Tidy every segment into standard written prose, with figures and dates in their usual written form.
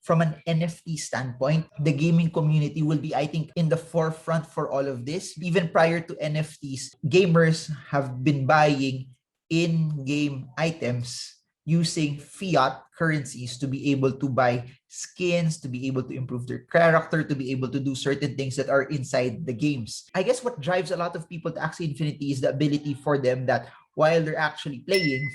from an NFT standpoint, the gaming community will be, I think, in the forefront for all of this. Even prior to NFTs, gamers have been buying in-game items using fiat currencies to be able to buy skins, to be able to improve their character, to be able to do certain things that are inside the games. I guess what drives a lot of people to Axie Infinity is the ability for them that while they're actually playing,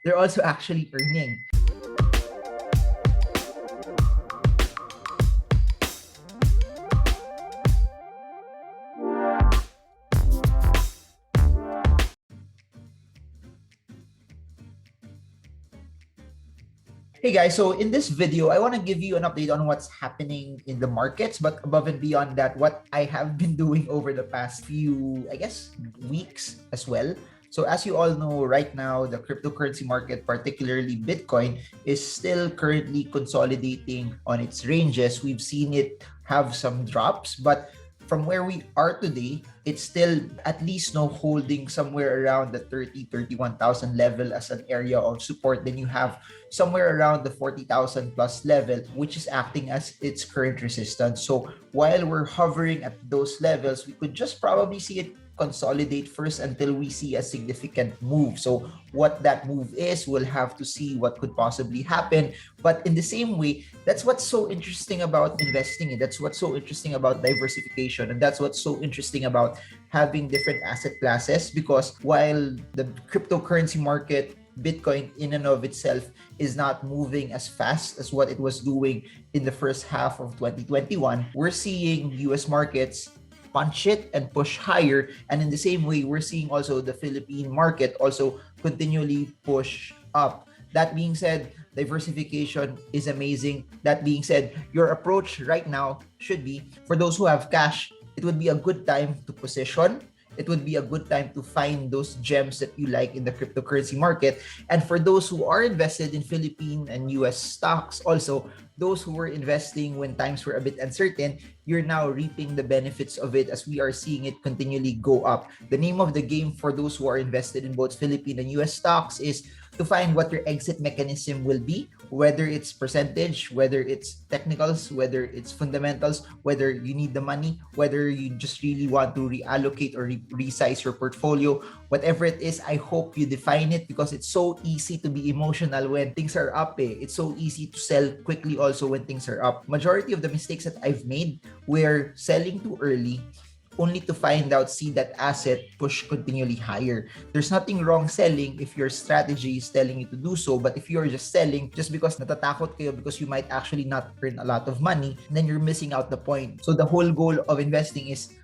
they're also actually earning. Hey guys, so in this video, I want to give you an update on what's happening in the markets, but above and beyond that, what I have been doing over the past few, I guess, weeks as well. So as you all know, right now, the cryptocurrency market, particularly Bitcoin, is still currently consolidating on its ranges. We've seen it have some drops, but from where we are today, it's still at least holding somewhere around the 31,000 level as an area of support. Then you have somewhere around the 40,000 plus level, which is acting as its current resistance. So while we're hovering at those levels, we could just probably see it consolidate first until we see a significant move. So what that move is, we'll have to see what could possibly happen. But in the same way, that's what's so interesting about investing in. That's what's so interesting about diversification. And that's what's so interesting about having different asset classes, because while the cryptocurrency market, Bitcoin in and of itself, is not moving as fast as what it was doing in the first half of 2021, we're seeing US markets punch it and push higher. And in the same way, we're seeing also the Philippine market also continually push up. That being said, diversification is amazing. That being said, your approach right now should be, for those who have cash, it would be a good time to position. It would be a good time to find those gems that you like in the cryptocurrency market. And for those who are invested in Philippine and US stocks, also those who were investing when times were a bit uncertain, you're now reaping the benefits of it as we are seeing it continually go up. The name of the game for those who are invested in both Philippine and US stocks is to find what your exit mechanism will be, whether it's percentage, whether it's technicals, whether it's fundamentals, whether you need the money, whether you just really want to reallocate or resize your portfolio, whatever it is. I hope you define it, because it's so easy to be emotional when things are up. It's so easy to sell quickly also when things are up. Majority of the mistakes that I've made were selling too early, only to find out, see that asset push continually higher. There's nothing wrong selling if your strategy is telling you to do so, but if you're just selling just because natatakot kayo because you might actually not earn a lot of money, then you're missing out the point. So the whole goal of investing is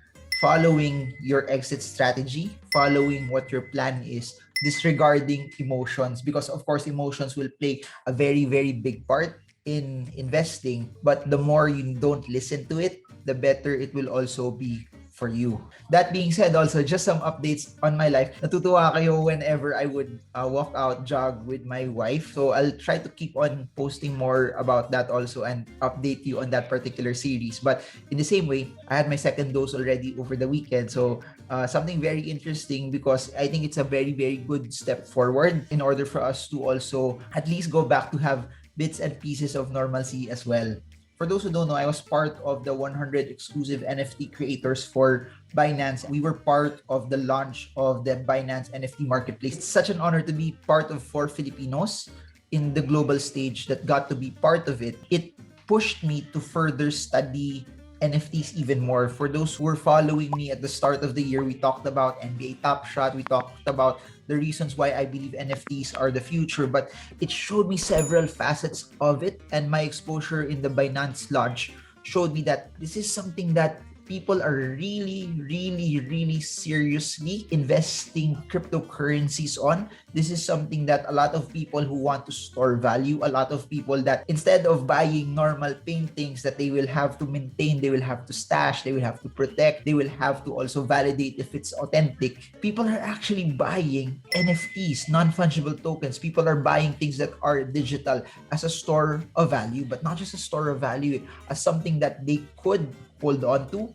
following your exit strategy, following what your plan is, disregarding emotions, because of course emotions will play a very, very big part in investing, but the more you don't listen to it, the better it will also be for you. That being said, also just some updates on my life. Natutuwa kayo whenever I would walk out, jog with my wife. So I'll try to keep on posting more about that also and update you on that particular series. But in the same way, I had my second dose already over the weekend. So something very interesting, because I think it's a very, very good step forward in order for us to also at least go back to have bits and pieces of normalcy as well. For those who don't know, I was part of the 100 exclusive NFT creators for Binance. We were part of the launch of the Binance NFT marketplace. It's such an honor to be part of 4 Filipinos in the global stage that got to be part of it. It pushed me to further study NFTs even more. For those who were following me at the start of the year, we talked about NBA Top Shot. We talked about the reasons why I believe NFTs are the future, but it showed me several facets of it, and my exposure in the Binance launch showed me that this is something that people are really, really, really seriously investing cryptocurrencies on. This is something that a lot of people who want to store value, a lot of people that instead of buying normal paintings that they will have to maintain, they will have to stash, they will have to protect, they will have to also validate if it's authentic. People are actually buying NFTs, non-fungible tokens. People are buying things that are digital as a store of value, but not just a store of value, as something that they could hold on to,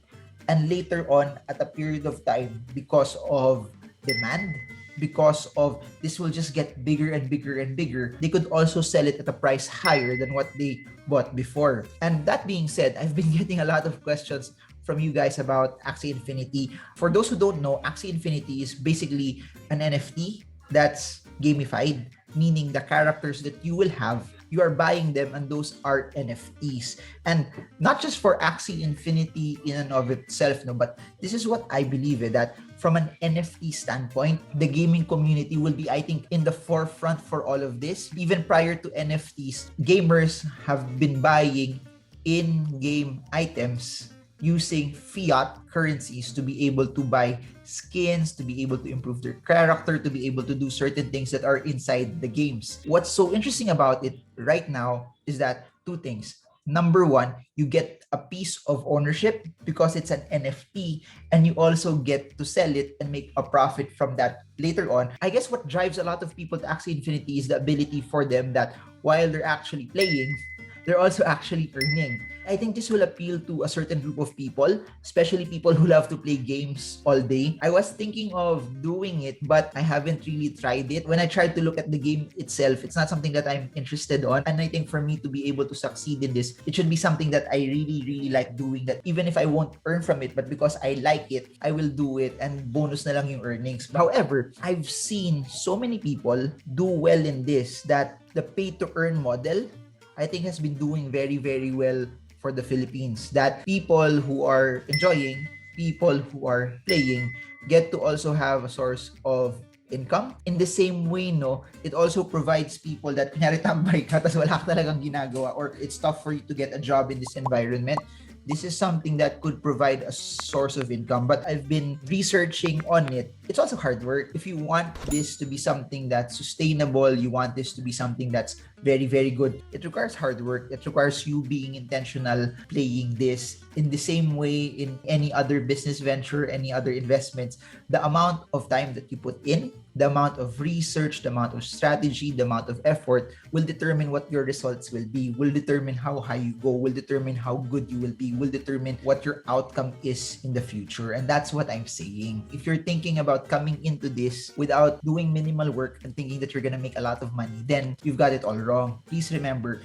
and later on at a period of time, because of demand, because of this will just get bigger and bigger and bigger, they could also sell it at a price higher than what they bought before. And that being said, I've been getting a lot of questions from you guys about Axie Infinity. For those who don't know, Axie Infinity is basically an NFT that's gamified, meaning the characters that you will have, you are buying them and those are NFTs. And not just for Axie Infinity in and of itself, no, but this is what I believe that from an NFT standpoint, the gaming community will be, I think, in the forefront for all of this. Even prior to NFTs, gamers have been buying in-game items using fiat currencies to be able to buy skins, to be able to improve their character, to be able to do certain things that are inside the games. What's so interesting about it right now is that two things. Number one, you get a piece of ownership because it's an NFT, and you also get to sell it and make a profit from that later on. I guess what drives a lot of people to Axie Infinity is the ability for them that while they're actually playing, they're also actually earning. I think this will appeal to a certain group of people, especially people who love to play games all day. I was thinking of doing it, but I haven't really tried it. When I tried to look at the game itself, it's not something that I'm interested on. And I think for me to be able to succeed in this, it should be something that I really, really like doing, that even if I won't earn from it, but because I like it, I will do it and bonus na lang yung earnings. However, I've seen so many people do well in this that the pay-to-earn model, I think, has been doing very, very well for the Philippines. That people who are enjoying, people who are playing, get to also have a source of income. In the same way, no, it also provides people that kunyari tambay ka, tas wala ka talagang ginagawa, or it's tough for you to get a job in this environment. This is something that could provide a source of income, but I've been researching on it. It's also hard work. If you want this to be something that's sustainable, you want this to be something that's very, very good, it requires hard work. It requires you being intentional, playing this in the same way in any other business venture, any other investments. The amount of time that you put in, the amount of research, the amount of strategy, the amount of effort will determine what your results will be, will determine how high you go, will determine how good you will be, will determine what your outcome is in the future. And that's what I'm saying. If you're thinking about coming into this without doing minimal work and thinking that you're gonna make a lot of money, then you've got it all wrong. Please remember,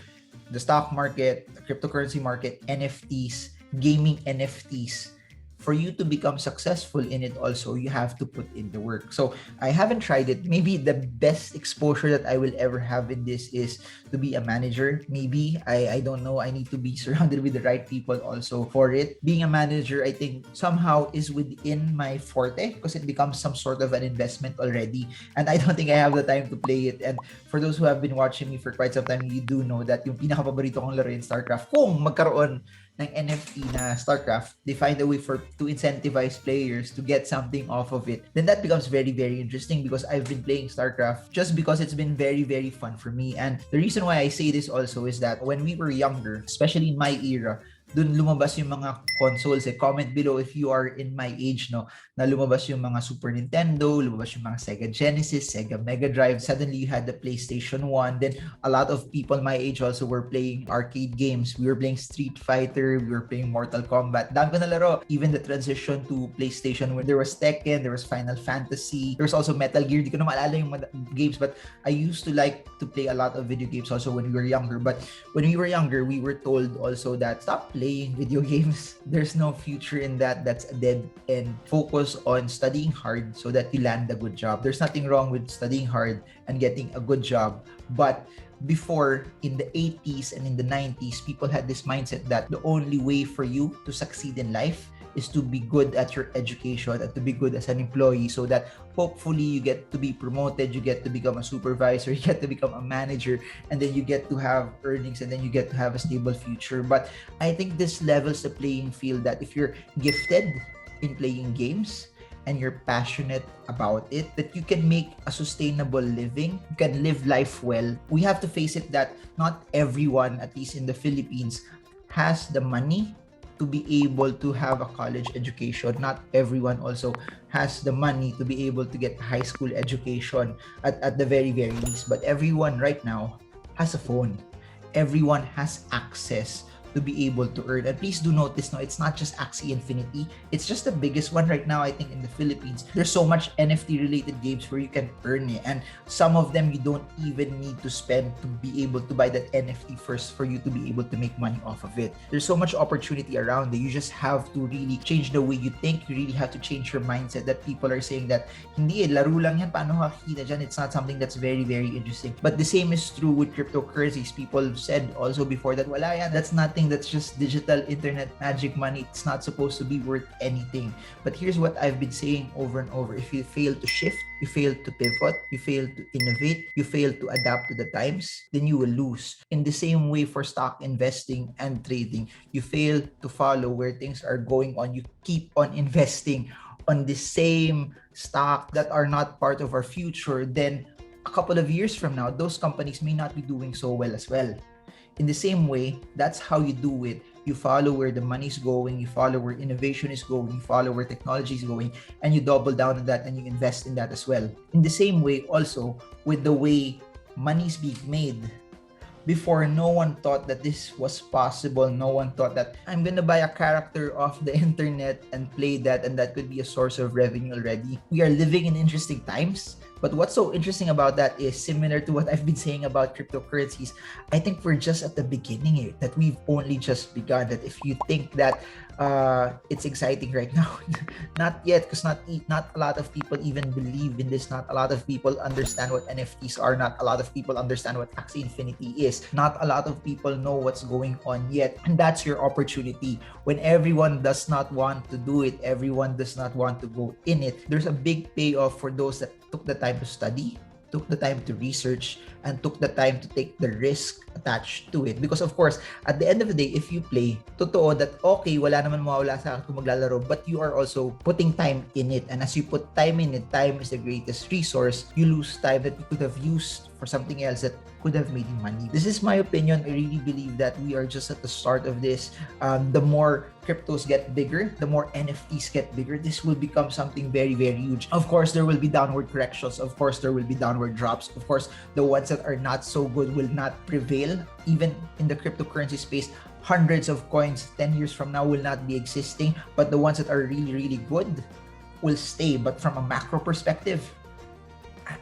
the stock market, the cryptocurrency market, NFTs, gaming NFTs, for you to become successful in it also, you have to put in the work. So I haven't tried it. Maybe the best exposure that I will ever have in this is to be a manager. Maybe, I don't know. I need to be surrounded with the right people also for it. Being a manager, I think somehow is within my forte because it becomes some sort of an investment already. And I don't think I have the time to play it. And for those who have been watching me for quite some time, you do know that yung pinaka-paborito kong laro in StarCraft, kung magkaroon ng NFT na StarCraft, they find a way to incentivize players to get something off of it, then that becomes very, very interesting because I've been playing StarCraft just because it's been very, very fun for me. And the reason why I say this also is that when we were younger, especially in my era, dun lumabas yung mga consoles. Comment below if you are in my age, no, na lumabas yung mga Super Nintendo, lumabas yung mga Sega Genesis, Sega Mega Drive. Suddenly you had the PlayStation 1. Then a lot of people my age also were playing arcade games. We were playing Street Fighter, we were playing Mortal Kombat. Dami ko na laro. Even the transition to PlayStation, when there was Tekken, there was Final Fantasy, there was also Metal Gear. Di ko na maalala yung games, but I used to like to play a lot of video games also when we were younger. But when we were younger, we were told also that stop playing video games. There's no future in that. That's a dead end. Focus on studying hard so that you land a good job. There's nothing wrong with studying hard and getting a good job. But before, in the 80s and in the 90s, people had this mindset that the only way for you to succeed in life is to be good at your education and to be good as an employee, so that hopefully you get to be promoted, you get to become a supervisor, you get to become a manager, and then you get to have earnings, and then you get to have a stable future. But I think this levels the playing field that if you're gifted in playing games and you're passionate about it, that you can make a sustainable living, you can live life well. We have to face it that not everyone, at least in the Philippines, has the money to be able to have a college education. Not everyone also has the money to be able to get high school education at the very, very least. But everyone right now has a phone. Everyone has access to be able to earn. And please do note this, no, it's not just Axie Infinity. It's just the biggest one right now, I think, in the Philippines. There's so much NFT related games where you can earn it. And some of them you don't even need to spend to be able to buy that NFT first for you to be able to make money off of it. There's so much opportunity around it. You just have to really change the way you think. You really have to change your mindset that people are saying that hindi laro lang yan, paano kakita dyan? It's not something that's very, very interesting. But the same is true with cryptocurrencies. People said also before that wala yan, that's nothing, that's just digital internet magic money. It's not supposed to be worth anything. But here's what I've been saying over and over. If you fail to shift, you fail to pivot, you fail to innovate, you fail to adapt to the times, then you will lose. In the same way for stock investing and trading, you fail to follow where things are going on. You keep on investing on the same stock that are not part of our future, then a couple of years from now, those companies may not be doing so well as well. In the same way, that's how you do it. You follow where the money's going, you follow where innovation is going, you follow where technology is going, and you double down on that and you invest in that as well. In the same way, also, with the way money's being made, before, no one thought that this was possible. No one thought that I'm gonna buy a character off the internet and play that, and that could be a source of revenue already. We are living in interesting times. But what's so interesting about that is similar to what I've been saying about cryptocurrencies. I think we're just at the beginning, that we've only just begun. That if you think that it's exciting right now, not yet, because not a lot of people even believe in this. Not a lot of people understand what NFTs are. Not a lot of people understand what Axie Infinity is. Not a lot of people know what's going on yet. And that's your opportunity. When everyone does not want to do it, everyone does not want to go in it, there's a big payoff for those that took the time to study, took the time to research, and took the time to take the risk attached to it. Because of course, at the end of the day, if you play, totoo that okay, wala naman mawawala sa akin kung maglalaro, but you are also putting time in it. And as you put time in it, time is the greatest resource. You lose time that you could have used for something else that could have made you money. This is my opinion. I really believe that we are just at the start of this. The more cryptos get bigger, the more NFTs get bigger, this will become something very, very huge. Of course, there will be downward corrections. Of course, there will be downward drops. Of course, the ones that are not so good will not prevail. Even in the cryptocurrency space, hundreds of coins 10 years from now will not be existing, but the ones that are really, really good will stay. But from a macro perspective,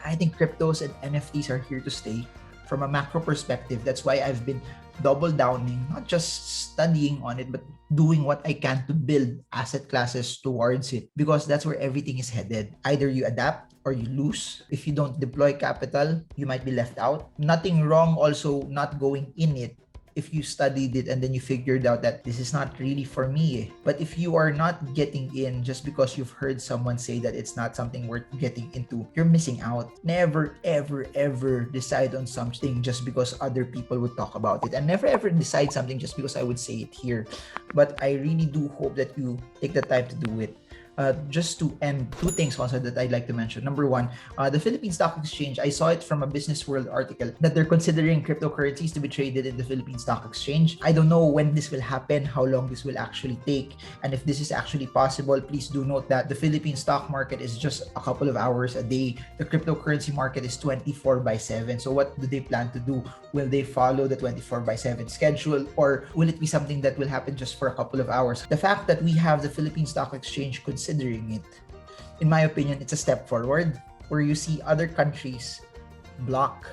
I think cryptos and NFTs are here to stay. From a macro perspective, that's why I've been double downing, not just studying on it, but doing what I can to build asset classes towards it, because that's where everything is headed. Either you adapt or you lose. If you don't deploy capital, you might be left out. Nothing wrong also not going in it if you studied it and then you figured out that this is not really for me. But if you are not getting in just because you've heard someone say that it's not something worth getting into, you're missing out. Never, ever, ever decide on something just because other people would talk about it. And never, ever decide something just because I would say it here. But I really do hope that you take the time to do it. Just to end, two things also that I'd like to mention. Number one, the Philippine Stock Exchange, I saw it from a Business World article that they're considering cryptocurrencies to be traded in the Philippine Stock Exchange. I don't know when this will happen, how long this will actually take, and if this is actually possible. Please do note that the Philippine stock market is just a couple of hours a day. The cryptocurrency market is 24/7. So what do they plan to do? Will they follow the 24/7 schedule, or will it be something that will happen just for a couple of hours? The fact that we have the Philippine Stock Exchange considering it, in my opinion, it's a step forward, where you see other countries block,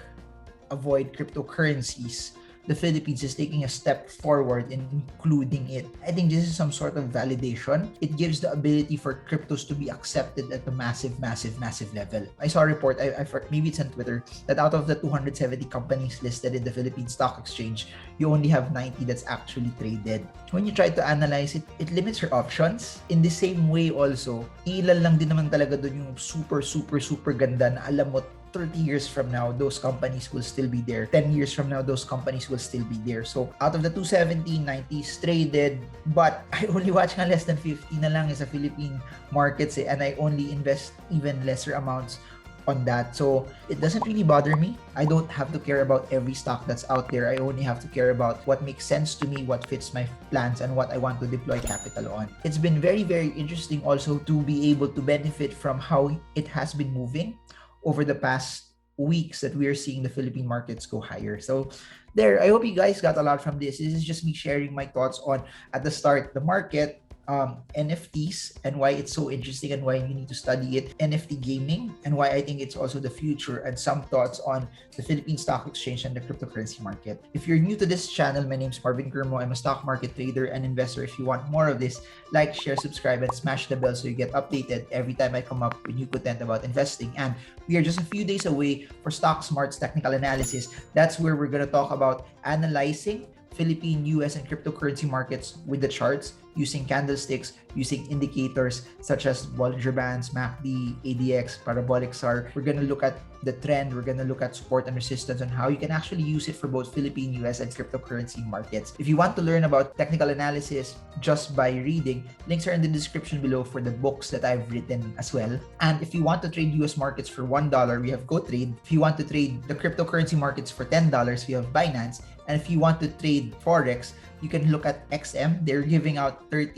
avoid cryptocurrencies. The Philippines is taking a step forward in including it. I think this is some sort of validation. It gives the ability for cryptos to be accepted at a massive, massive, massive level. I saw a report, maybe it's on Twitter, that out of the 270 companies listed in the Philippine Stock Exchange, you only have 90 that's actually traded. When you try to analyze it, it limits your options. In the same way also, ilan lang din naman talaga doon yung super, super, super ganda na alam mo 30 years from now, those companies will still be there. 10 years from now, those companies will still be there. So, out of the 270, 90 is traded. But I only watch nga less than 50 na lang sa Philippine markets and I only invest even lesser amounts on that. So, it doesn't really bother me. I don't have to care about every stock that's out there. I only have to care about what makes sense to me, what fits my plans, and what I want to deploy capital on. It's been very, very interesting also to be able to benefit from how it has been moving over the past weeks that we are seeing the Philippine markets go higher. So there, I hope you guys got a lot from this. This is just me sharing my thoughts on, at the start, the market, NFTs, and why it's so interesting and why you need to study it, NFT gaming, and why I think it's also the future, and some thoughts on the Philippine Stock Exchange and the cryptocurrency market. If you're new to this channel, my name's Marvin Germo. I'm a stock market trader and investor. If you want more of this, like, share, subscribe, and smash the bell so you get updated every time I come up with new content about investing. And we are just a few days away for Stock Smart's technical analysis. That's where we're going to talk about analyzing Philippine, US, and cryptocurrency markets with the charts, using candlesticks, using indicators such as Bollinger Bands, MACD, ADX, Parabolic SAR. We're going to look at the trend. We're going to look at support and resistance and how you can actually use it for both Philippine, US, and cryptocurrency markets. If you want to learn about technical analysis just by reading, links are in the description below for the books that I've written as well. And if you want to trade US markets for $1, we have GoTrade. If you want to trade the cryptocurrency markets for $10, we have Binance. And if you want to trade Forex, you can look at XM. They're giving out $30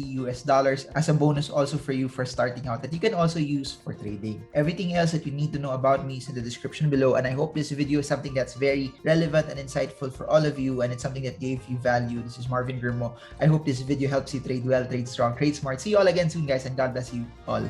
as a bonus also for you for starting out that you can also use for trading. Everything else that you need to know about me is in the description below, and I hope this video is something that's very relevant and insightful for all of you, and it's something that gave you value. This is Marvin Germo. I hope this video helps you trade well, trade strong, trade smart. See you all again soon, guys, and God bless you all.